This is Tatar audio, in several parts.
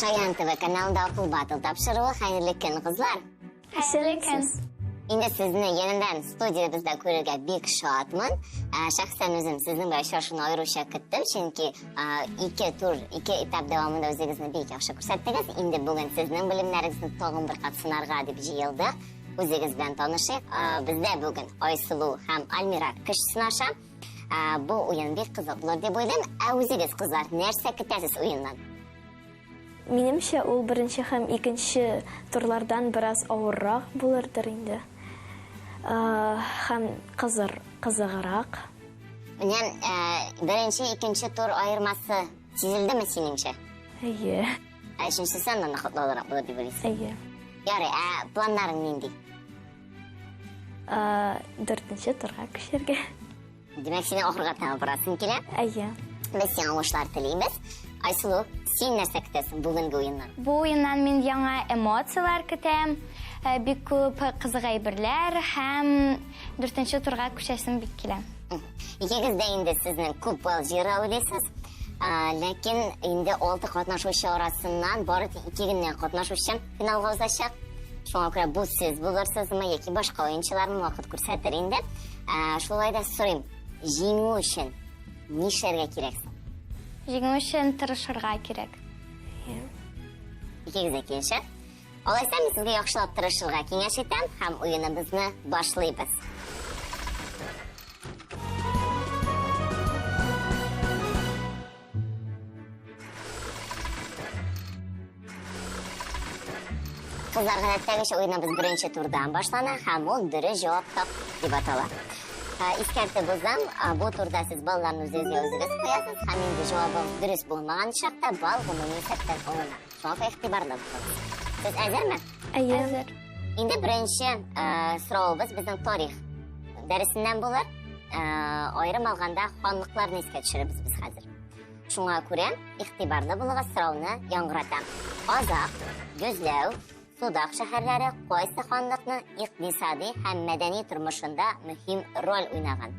Шаян ТВ каналында Акыл Батыл тапшырыгы. Хайырлы көн, кызлар. Хайырлы көн. Инде сезне янынан студиябызда күрергә бик шатмын. Шәхсән үзем сезнең белән очрашуны аеруча көттем, чөнки ике этап дәвамында үзегезне бик яхшы күрсәттегез. Инде бүген сезнең белемнәрегезне тагын бер кат сынарга дип җыелдык. Үзегез белән танышыйк. Бездә бүген Айсылу һәм Альмира көч сынаша. Бу уен бик кызык булыр дип уйлыйм. Үзегез, кызлар, нәрсә көтәсез уеннан? Минемчә, ул беренче һәм икенче турлардан бераз авыррак булырдыр инде. Һәм кызыграк. Менә беренче, икенче тур айырмасы сизелдеме синеңчә? Әйе. Өченчесен ныклырак булыр дип уйлыйсың. Әйе. Ярый, планнарың нинди? 4нче турга күчәргә. Демәк, сине ахырга тагын барасың килә? Әйе. Без сиңа уңышлар теләйбез. Айсылу, син нәрсә көтәсең бүгенге уеннан? Бу уеннан мин яңа эмоциялар көтәм, бик күп кызык әйберләр һәм 4нче турга күчәсем бик килә. Икегез дә инде сезнең күп балл җыера уйлыйсыз. Ләкин инде 6 катнашучы арасыннан бары 2 генә катнашучы финалга узачак. Шуңа күрә бу сез булырсызмы яки башка уенчылармы вакыт күрсәтер инде. Шулай да сорыйм, җиңү өчен нишләргә кирәк? Җиңү өчен тырышырга кирәк. Икегез дә килешә. Алайса, мин сезгә яхшылап тырышырга киңәш итәм һәм уеныбызны башлыйбыз. Кызлар, гадәттәгечә уеныбыз беренче турдан башлана һәм ул дөрес җавап тап дип атала. Искәртеп узам, бу турда сез балларны үзегез куясыз һәм инде җавабы дөрес булмаган чакта балл гомуми исәптән алына. Шуңа игътибарлы булыгыз. Сез әзерме? Әйе. Әзер. Инде беренче соравыбыз безнең тарих дәресеннән булыр. Аерым алганда ханлыкларны искә төшерәбез без хәзер. Шуңа күрә игътибарлы булыгыз, сорауны яңгыратам. Азак, Gözләү, Судак шәһәрләре кайсы ханлыкны икътисади һәм мәдәни тормышында мөһим роль уйнаган?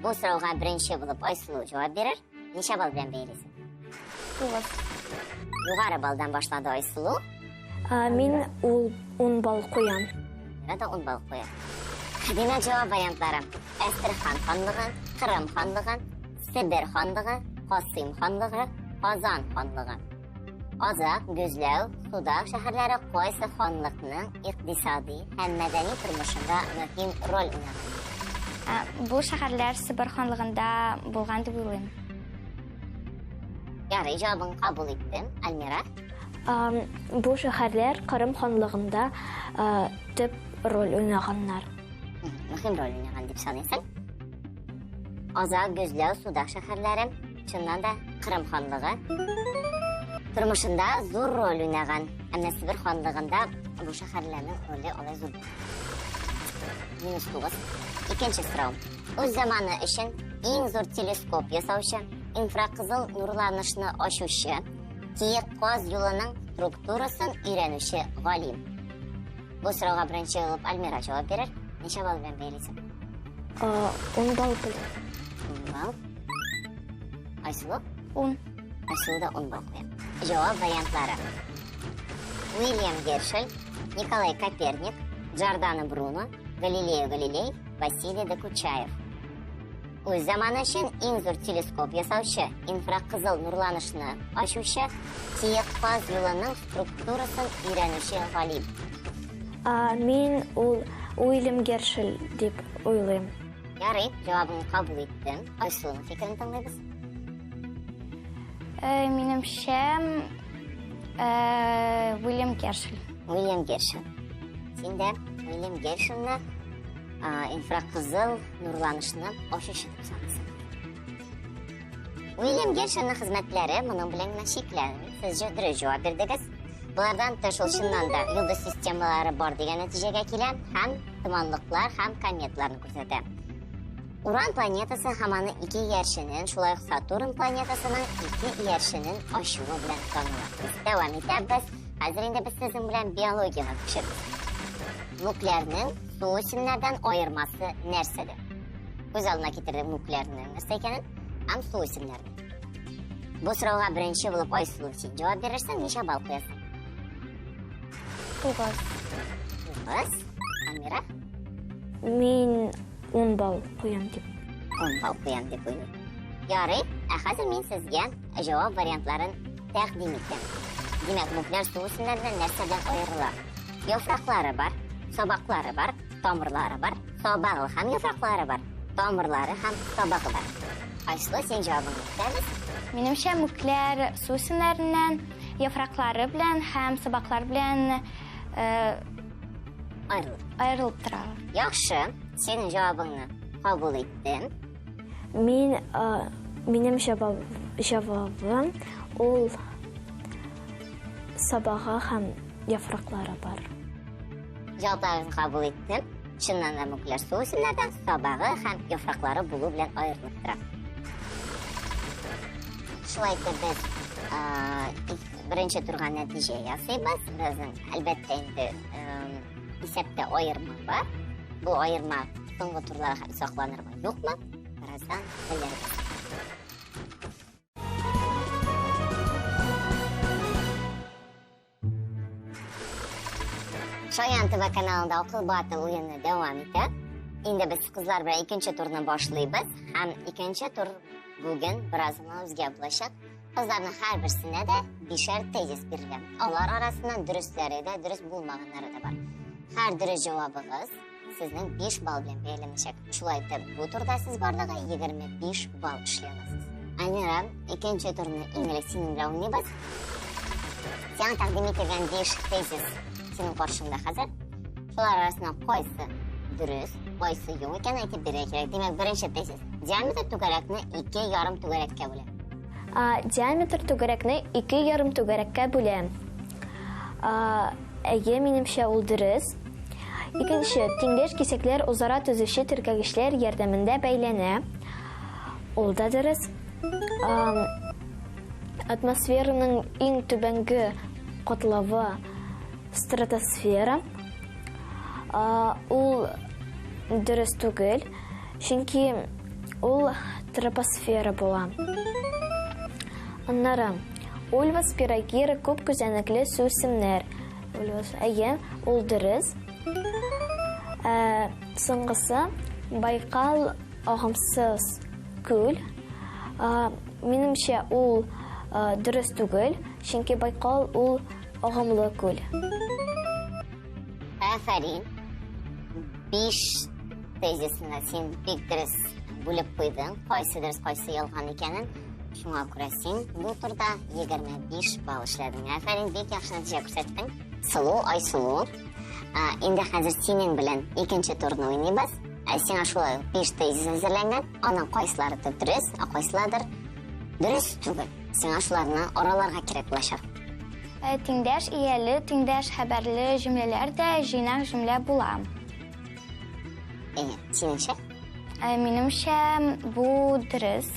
Бу сорауга беренче булып Айсылу җавап бирер. Ничә балл белән бәялисең? 9. Югары балдан башлады Айсылу. Мин 10 балл куям. Рада 10 балл куя. Димәк, җавап вариантлары: Әстерхан ханлыгы, Кырым ханлыгы, Себер ханлыгы, Касыйм ханлыгы, Казан ханлыгы. Азак, Gözләү, Судак шәһәрләре кайсы ханлыкның икътисади һәм мәдәни тормышында мөһим роль уйнаган? Бу шәһәрләр Себер ханлыгында булган дип уйлыйм. Ярый, җавабын кабул иттем. Альмира? Бу шәһәрләр Кырым ханлыгында төп роль уйнаганнар. Мөһим роль уйнаган дип саныйсың? Азак, Gözләү, Судак шәһәрләре чыннан да Кырым ханлыгы тормышында зур роль уйнаган. Әмма Себер ханлыгында бу шәһәрләрнең роле алай зур. -9. Икенче сорау. Үз заманы өчен иң зур телескоп ясаучы, инфракызыл нурланышны ачучы, Киек Каз юлының структурасын өйрәнүче галим. Бу сорауга беренче булып Альмира җавап бирер. Ничә балл белән бәялисең? 10 балл белән. 10 балл. Айсылу? 10. Айсылу да 10 балл куя. Җавап вариантлары: Уильям Гершель, Николай Коперник, Джордано Бруно, Галилео Галилей, Василий Докучаев. Үз заманы өчен иң зур телескоп ясаучы, инфракызыл нурланышны ачучы, Киек Каз юлының структурасын өйрәнүче галим. Мин ул Уильям Гершель дип уйлыйм. Ярый, җавабын кабул иттем. Айсылуның фикерен тыңлайбыз. Минемчә, Уильям Гершель. Уильям Гершель. Син дә Уильям Гершельне инфракызыл нурланышны ачучы дип саныйсың. Уильям Гершельнең хезмәтләре моның белән генә чикләнми. Сез дөрес җавап бирдегез. Булардан тыш ул чыннан да йолдыз системалары бар дигән нәтиҗәгә килә һәм томанлыклар һәм кометларны күрсәтә. Уран планетасы һәм аның 2 иярченен, шулай ук Сатурн планетасының 2 иярченен ачуы белән таныла. Дәвам итәбез. Хәзер инде без сезнең белән биологиягә күчәбез. Нуклеарның су исемнәрдән аермасы нәрсәдә? Күз алдына китердек нуклеарның нәрсә икәнен һәм су исемнәрен. Bu so'rovga birinchi bo'lib Oysulu sen javob berarsan, necha ball qo'yasan? 9. 9. Amira Men 10 ball qo'yam deb. 10 ball qo'yam deb o'ylayman. Yori, hozir men sizga javob variantlarini taqdim etaman. Demak, nuklear suv o'simlaridan narsadan ayriladi. Yaproqlari bor, soboqlari bor, tomirlari bor, sobog'i ham yaproqlari bor, tomirlari ham sobog'i bor. Ayslu, sen javobingni aytamiz. Menimcha nuklear suv simlaridan yaproqlari bilan ham saboqlari bilan ayrilib turadi. Yaxshi, sening javobingni qabul etdim. Mening javobim ol sabog'i ham yaproqlari bor. Javoblaringizni qabul etdim. Chindan ham nuklear suv o'simlaridan sobog'i ham yaproqlari buluv bilan ayrilib turadi. Shulayda biz birinchi turgan natija yasaymiz. Bizning albatta endi hisobda ayirma bor. Bu ayirma so'nggi turlarga saqlanirmi, yo'qmi? Birazdan bilamiz. Shoyan TV kanalida Aql Batil o'yini davom etadi. Endi biz qizlar bilan ikkinchi turni boshlaymiz. Ham ikkinchi tur bugun biroz o'zgarib qizlarning har birisida 5 tezis berilgan. Ular orasidan durustlari da, durust bo'lmaganlari da bor. Har durust javobingiz sizning 5 ball bilan belgilanacak. Shulayda bu turda siz borlig'i 25 ball ishlaysiz. Aynan ikkinchi turni ingliz tilini bilan o'ynaymiz. Sen taqdim etgan 5 tezis sening qarshingda hozir. Shular orasidan qaysi durust, qaysi yo'q ekan aytib berish kerak. Demak, birinchi tezis. Diametr to'garakni 2,5 to'garakka bo'ling. Diametr to'garakni 2,5 to'garakka bo'ling. Menimcha u durust. Ikkinchi, tengdosh kesaklar o'zaro tuzishi tirkagichlar yordamida baylanadi. Olda durust. Atmosferaning eng tubangi qatlovi stratosfera. U durust tugul, chunki u troposfera bo'ladi. Onlara Ulva spirogeri ko'p ko'zoynakli suv simlar. U durust. So'nggisi Baykal og'imsiz ko'l. Menimcha u durust tugul, chunki Baykal u og'imli ko'l. Aferin. 5 tezisini sen bek durust bo'lib qo'yding. Qaysi durust, qaysi yolg'on ekanini shunga ko'ra sen bu turda 25 ball ishlading. Aferin, bek yaxshi natija ko'rsatding. Sulu, Aysulu. Endi hozir sening bilan ikkinchi turni o'ynaymiz. Sen shular 5 tezis hazırlangan. Ana qaysilari durust, qaysilaridir durust tugul. Sen shularni oralarga kirib bo'lashar. Tengdosh iyali, tengdosh xabarli jumlalarda jinoq jumla bo'ladi. Seningcha? Menimcha bu durust.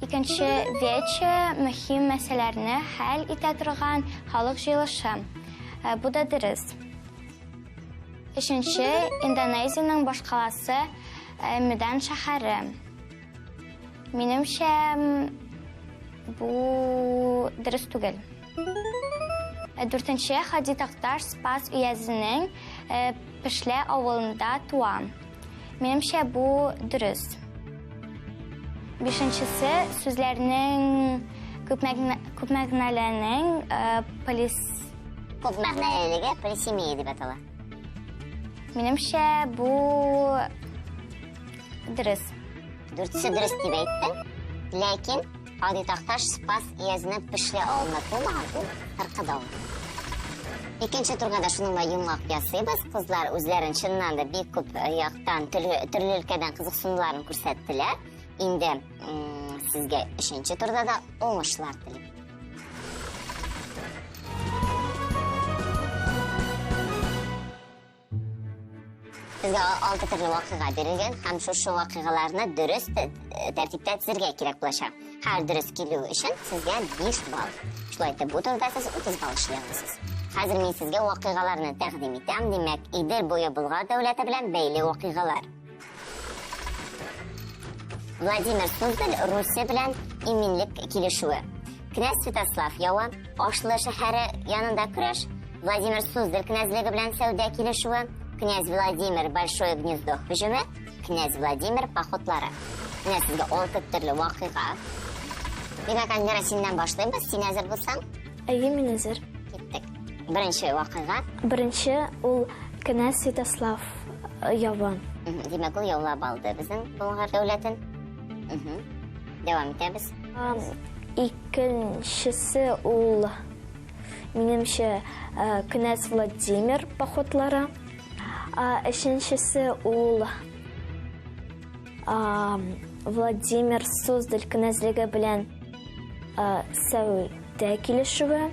Ikkinchi vecha muhim masalalarni hal eta turgan xalq yig'ilishi. Bu da durust. Uchinchi, Indoneziyaning bosh qalasi Medan shahari. Menimcha bu durust tugul. To'rtinchi, Hadi Taqtash Spas uyasining Pishla ovulida tugan. Menimcha bu durust. Beshinchisi, so'zlarning ko'p ma'nolarining ko'p ma'noliligi polisemiya deb ataladi. Menimcha bu durust. To'rtinchisi durust deb aytdim. Lekin Hadi Taqtash Spas uyasini Pishla ovulida tugan. Tarqada. Ikkinchi turgada shuningdek yumaloq yasaymiz. Qizlar o'zlarini chindan da bek ko'p yoqdan turli o'lkadan qiziqsinlarni ko'rsatdilar. Endi sizga 3-turda da o'ngishlar tilayman. Bizga 6 turli voqea berilgan, ham shu voqealarni durust tartibda tizirga kerak bo'ladi. Har durust keluvi uchun sizga 5 ball. Shulayda bu turda siz 30 ball ishlaysiz. Hozir men sizga voqealarni taqdim etaman. Demak, Idil bo'yi Bulg'or davlati bilan bog'liq voqealar. Владимир Суздаль Руссия белән иминлек килешүе. Князь Святослав Ява, Ашлы шәһәре янында көрәш. Владимир Суздаль князьлеге белән сәүдә килешүе. Князь Владимир Большое гнездо һөҗүме. Князь Владимир походлары. Менә сезгә 6 төрле вакыйга. Димәк, Альмира, синнән башлыйбыз. Син әзер булсаң, Әйе, мин әзер. киттек. Беренче вакыйга. Беренче ул князь Святослав Ява. Димәк, ул яулап алды безнең Болгар дәүләтен. Дәвам итәбез. Икенчесе ул минемчә князь Владимир походлары. Өченчесе ул Владимир Суздаль князьлеге белән сәүдә килешүе.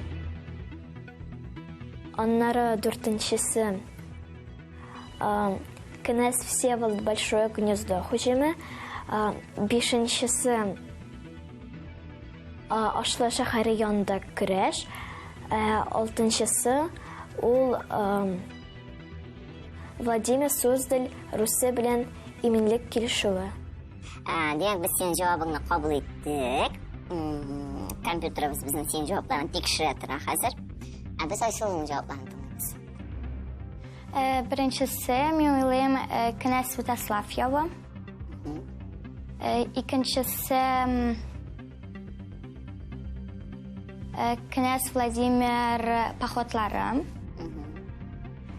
Аннары дүртенчесе князь Всеволод Большое гнездо һөҗүме. Бишенчесе Ашлы шәһәре янында көрәш. Алтынчысы ул Владимир Суздаль Руссия белән иминлек килешүе. Димәк, без синең җавабыңны кабул иттек. Компьютерыбыз безнең синең җавапларны тикшерә тора хәзер. Без Айсылуның җавапларын тыңлайбыз. Беренчесе, мин уйлыйм, князь Святослав Ява. Икенчесе князь Владимир походлары.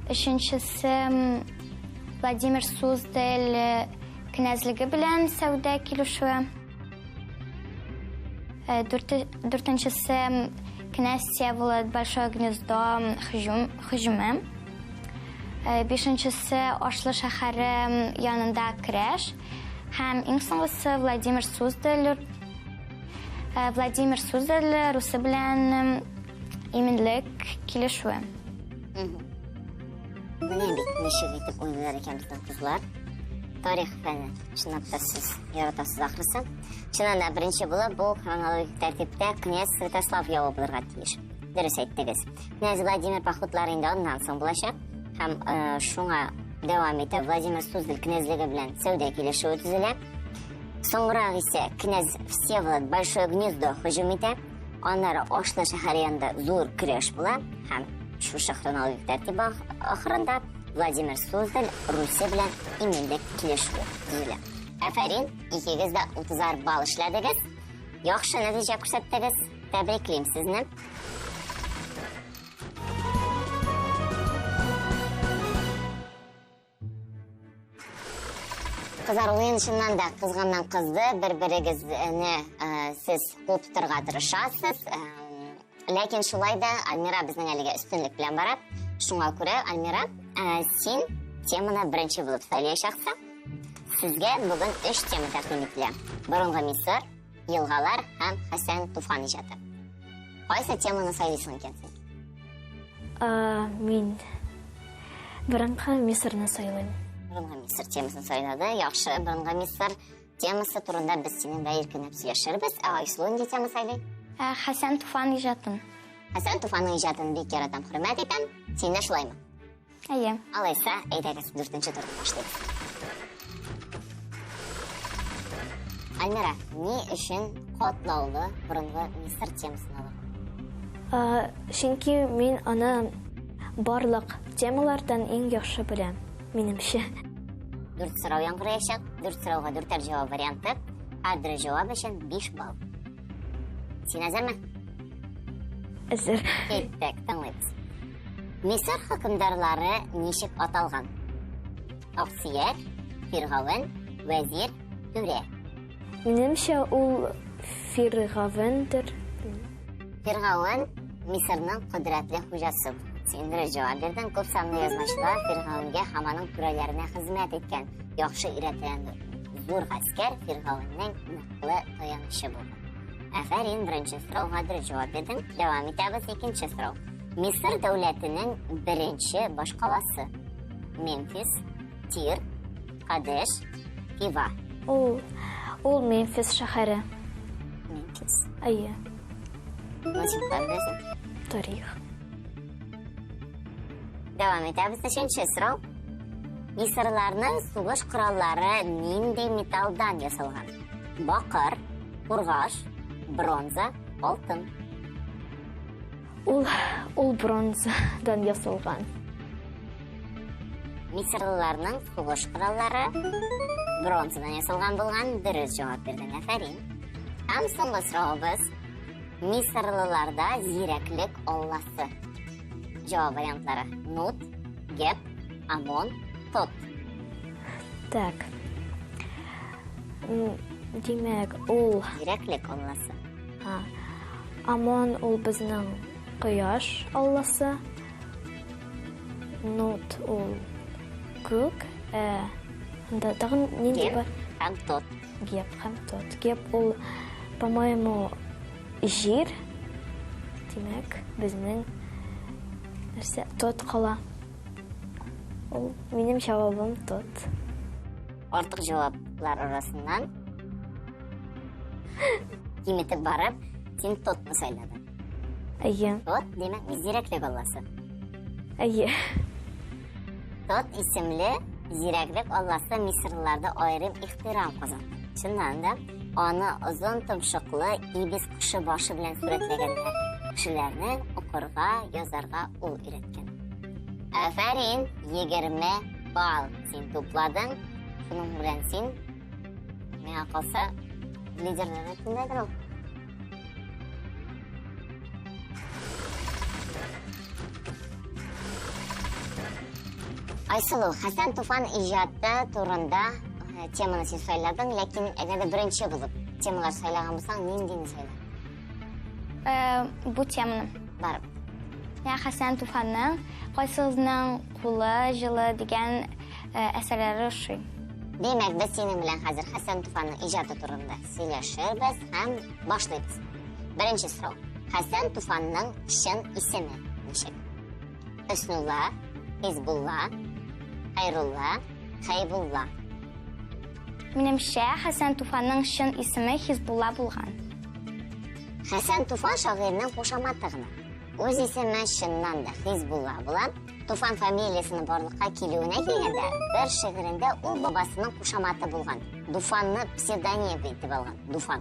Өченчесе Владимир Суздаль князьлеге белән сәүдә килешүе. Дүртенчесе князь Всеволод Большое гнездо һөҗүме. Бишенчесе Ашлы шәһәре янында көрәш. Һәм иң соңгысы Владимир Суздаль Русы белән иминлек килешүе. Менә бит ничек итеп уйлыйлар икән безнең кызлар. Тарих фәне, чынлап та сез яратасыз ахрысы. Чыннан да беренче булып, бу хронологик тәртиптә князь Святослав Ява булырга тиеш. Дөрес әйттегез. Князь Владимир походлары инде аннан соң булачак. Һәм шуңа дәвам итеп Владимир Суздаль князьлеге белән сәүдә килешүе төзелә. Соңрак исә князь Всеволод Большое гнездо һөҗүм итә. Аннары Ашлы шәһәре янында зур көрәш була. Һәм шушы хронологик тәртип ахырында Владимир Суздаль Руссия белән иминлек килешүе төзелә. Афәрин, икегез дә 30 балл эшләдегез. Яхшы нәтиҗә күрсәттегез. Тәбриклим сезне. Кызлар, уен чыннан да кызганнан кызды. Бер-берегезне сез куып торырга тырышасыз. Ләкин шулай да Альмира безнең әлегә өстенлек белән бара. Шуңа күрә, Альмира, син теманы беренче булып сөйләячәксең. Сезгә бүген 3 тема тәкъдим ителә. Борынгы Мисыр, елгалар һәм Хәсән Туфан иҗаты. Кайсы теманы сөйлисең икән син? Мин борынгы Мисырны сөйләйм. Борынгы Мисыр темасын сөйләде. Яхшы, борынгы Мисыр темасы турында без синең дә иркенеп сөйләшербез. Айсылу нинди тема сөйләй? Хәсән Туфан иҗатын. Хәсән Туфанның иҗатын бик яратам, хөрмәт итәм. Син дә шулаймы? Әйе. Алайса, әйдәгез, 4-нче турдан башлыйбыз. Альмира, ни өчен катлаулы борынгы Мисыр темасын алырга? Чөнки мин аны барлык темалардан иң яхшы беләм, минемчә. 4 сорау яңгырыячак. 4 сорауга 4 җавап варианты. Һәр җавап өчен 5 балл. Син әзерме? Әзер. Киттек, тыңлайбыз. Мисыр хөкемдарлары ничек аталган? Аксияр, Фиргавен, Вәзир, Түрә. Минемчә ул Фиргавендер. Фиргавен Мисырның кодрәтле хуҗасы. Син дөрес җавап бирдең. Күп санлы язмышлар Фиргавенгә һәм аның түрәләренә хезмәт иткән. Яхшы өйрәтелгән зур гаскәр Фиргавеннең ныклы таянычы булган. Афәрин, беренче сорауга дөрес җавап бирдең. Дәвам итәбез, икенче сорау. Мисыр дәүләтенең беренче башкаласы. Мемфис, Тир, Кадеш, Фива. Ул Мемфис шәһәре. Мемфис. Әйе. Ничек беләсең? Тарих. Дәвам итәбез, өченче сорау. Мисырларның сугыш кораллары нинди металлдан ясалган? бақыр, қорғаш, бронза, алтын. Ул бронзадан ясалган. Мисырлыларның сугыш кораллары бронзадан ясалган булган, дөрес җавап бирдең, афәрин. Һәм соңгы сорауыбыз. Мисырлыларда зирәклек алласы. Җавап вариантлары: Нут, Геб, Амон, Тот. Так. Димәк, ул Зирәклек алласы. Амон ул безнең кояш алласы. Нут ул күк. Да тагын нинди Геб бар? һәм Тот. Геб һәм Тот. Геб ул, по-моему, жир. Димәк, безнең нәрсә? Тот кала. Ул минем җавабым Тот. Артык җаваплар арасыннан киметеп барып, син Тотны сайладың. Әйе. Тот, демәк, зирәклек алласы. Әйе. Тот исемле зирәклек алласы мисырлыларда аерым ихтирам казанды. Чыннан да, аны озын томшыклы ибис кушы башы белән сурәтләгәннәр. Кешеләрне укырга, язарга ул өйрәткән. Афәрин, 20 балл син тупладың. Шуның белән син миңа калса лидерлар рәтендәдер ул. Айсылу, Хәсән Туфан иҗаты турында теманы син сайладың, ләкин әгәр беренче булып темалар сайлаган булсаң, ниндине сайла? Бу теманы. Барып. Я Хәсән Туфанның Кайсызның кулы җылы дигән әсәрләре ошый. Демәк, без синең белән хәзер Хәсән Туфанның иҗаты турында сөйләшербез һәм башлыйбыз. Беренче сорау. Хәсән Туфанның чын исеме ничек? Хөснулла, Хизбулла, Хайрулла, Хайбулла. Минемчә, Хәсән Туфанның чын исеме Хизбулла булган. Хәсән Туфан шагыйрьнең кушаматы гына. Үз исеме чыннан да Хизбулла була. Туфан фамилиясының барлыкка килүенә килгәндә, бер шигырендә ул бабасының кушаматы булган. Дуфанны псевдоним итеп алган. Дуфан.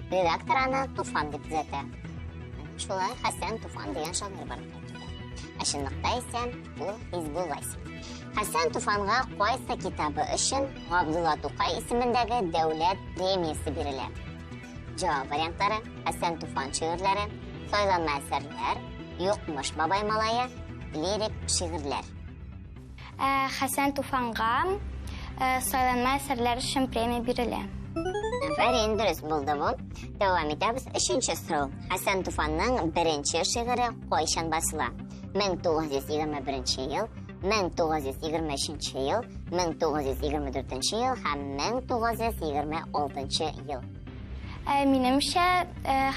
Редактор аны Туфан дип төзәтә. Шулай Хәсән Туфан дигән шагыйрь бар. Чынлыкта исә ул Хизбулла исеме. Хәсән Туфанга кайсы китабы өчен Габдулла Тукай исемендәге дәүләт премиясе бирелә? Җавап вариантлары: Хәсән Туфан шигырьләре, сайланма әсәрләр, Юкмыш бабай малае, лирик шигырьләр. Хәсән Туфанга сайланма әсәрләр өчен премия бирелә. Афәрин, дөрес булды бу. Дәвам итәбез. Өченче сорау. Хәсән Туфанның беренче шигыре кайчан басыла? 1921 ел, 1923 ел, 1924 ел һәм 1926 ел. Минемчә,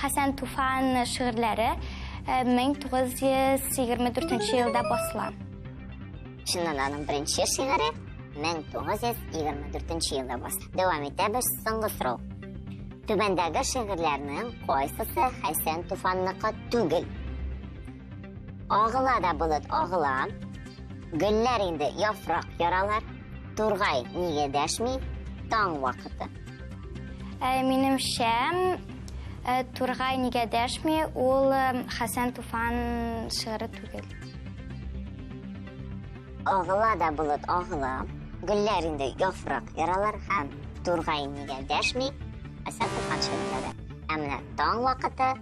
Хәсән Туфан шигырьләре 1924 елда басыла. Чыннан аның беренче шигыре 1924 елда басыла. Дәвам итәбез. Соңгы сорау. Түбәндәге шигырьләрнең кайсысы Хәсән Туфанныкы түгел? Агыла да болыт агыла, гөлләр инде яфрак яралар, тургай нигә дәшми, таң вакыты. Минемчә, тургай нигә дәшми, ул Хәсән Туфан шигыре түгел. Агыла да болыт агыла, гөлләр инде яфрак яралар һәм тургай нигә дәшми, Хәсән Туфан шигырьләре. Ә менә таң вакыты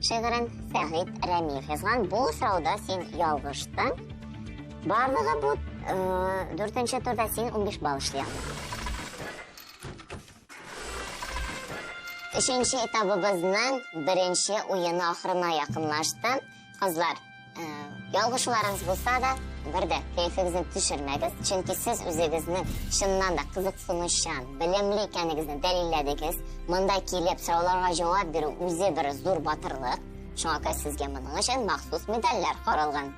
шигырен Сәгыйд Рәмиев язган. Бу сорауда син ялгыштың. Барлыгы бу 4-нче турда син 15 балл эшләгән. 3-нче этабыбызның беренче уены ахырына якынлашты. Кызлар, ялгышуларыңыз булса да, бердә кәефегезне төшермәгез, чөнки сез үзегезне чыннан да кызыксынучан, белемле икәнегезне дәлилләдегез. Монда килеп сорауларга җавап бирү үзе бер зур батырлык. Шуңа күрә сезгә моның өчен махсус медальләр каралган.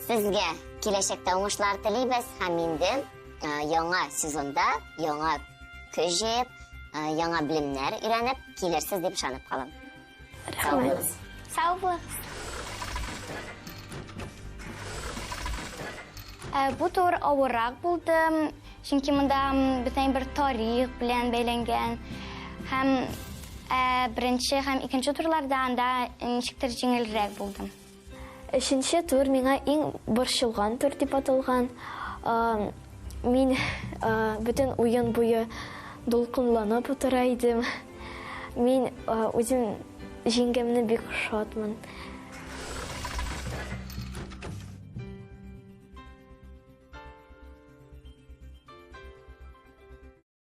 Сезгә киләчәктә уңышлар телибез һәм инде яңа сезонда яңа көч җыеп, яңа белемнәр өйрәнеп килерсез дип ышанып калам. Рәхмәт. Сау булыгыз. Бу тур авыррак булды, Чөнки монда бөтен бер тарих белән бәйләнгән. Һәм беренче һәм икенче турларда анда ничектер җиңелрәк булдым. Өченче тур миңа иң борчылган тур дип аталган. Мин бөтен уен буе дулкынланып утыра идем. Мин үзем җиңгәнне бик шатмын.